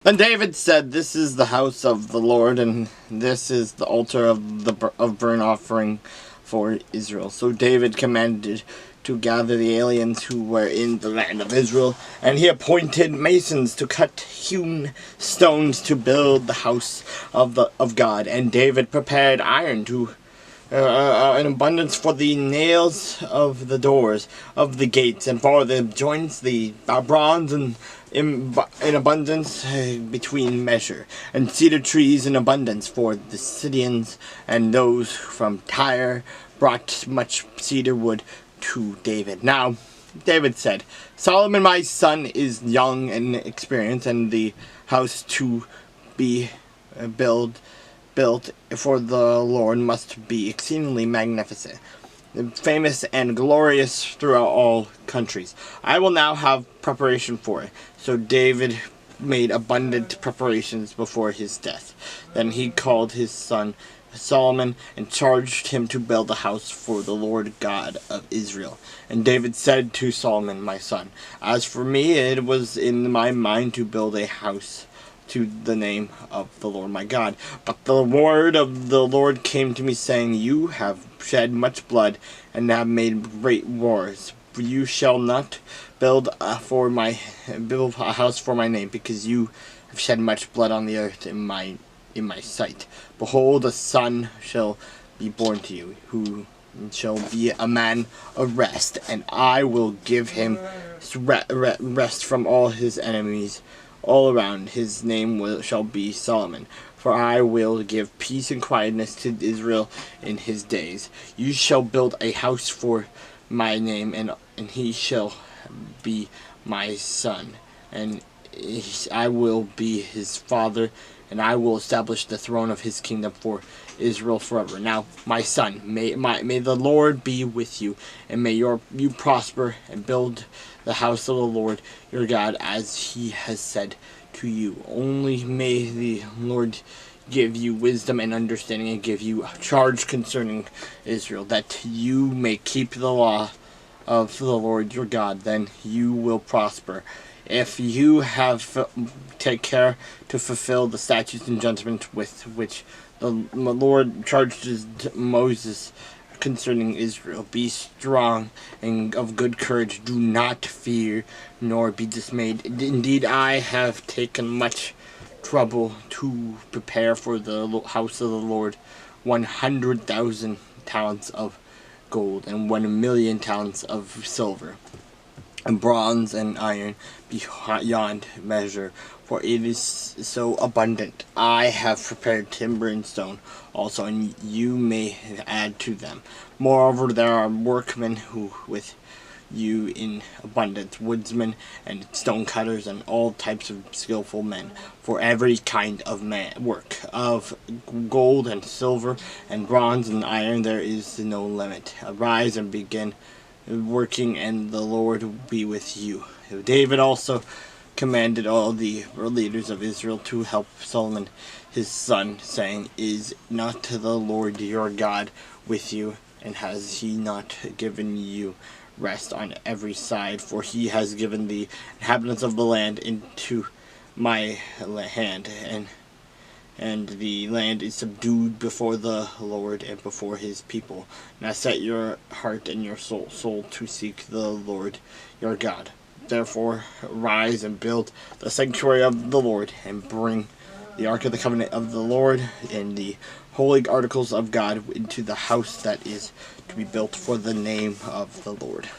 Then David said, "This is the house of the Lord, and this is the altar of burnt offering for Israel." So David commanded to gather the aliens who were in the land of Israel, and he appointed masons to cut hewn stones to build the house of God. And David prepared iron to in abundance for the nails of the doors of the gates, and for the joints the bronze, and in abundance between measure, and cedar trees in abundance. For the Sidonians and those from Tyre brought much cedar wood to David. Now David said, "Solomon my son is young and experienced, and the house to be built for the Lord must be exceedingly magnificent, famous and glorious throughout all countries. I will now have preparation for it." So David made abundant preparations before his death. Then he called his son Solomon and charged him to build a house for the Lord God of Israel. And David said to Solomon, "My son, as for me, it was in my mind to build a house to the name of the Lord my God. But the word of the Lord came to me, saying, You have shed much blood, and have made great wars. You shall not build a house for my name, because you have shed much blood on the earth in my sight. Behold, a son shall be born to you, who shall be a man of rest, and I will give him rest from all his enemies all around. His name shall be Solomon, for I will give peace and quietness to Israel in his days. You shall build a house for my name, and he shall be my son, and I will be his father, and I will establish the throne of his kingdom for Israel forever. Now, my son, may the Lord be with you, and may you prosper and build the house of the Lord your God, as he has said to you. Only may the Lord give you wisdom and understanding, and give you charge concerning Israel, that you may keep the law of the Lord your God. Then you will prosper. If you take care to fulfill the statutes and judgments with which the Lord charged Moses concerning Israel. Be strong and of good courage. Do not fear, nor be dismayed. Indeed, I have taken much trouble to prepare for the house of the Lord 100,000 talents of gold, and 1,000,000 talents of silver, and bronze and iron beyond measure, for it is so abundant. I have prepared timber and stone also, and you may add to them. Moreover, there are workmen who with you in abundance, woodsmen and stone cutters, and all types of skillful men, for every kind of work. Of gold and silver and bronze and iron there is no limit. Arise and begin working, and the Lord will be with you. David also commanded all the leaders of Israel to help Solomon his son, saying, Is not the Lord your God with you, and has he not given you rest on every side? For he has given the inhabitants of the land into my hand, and the land is subdued before the Lord and before his people. Now set your heart and your soul to seek the Lord your God. Therefore rise and build the sanctuary of the Lord, and bring the ark of the covenant of the Lord and the holy articles of God into the house that is to be built for the name of the Lord.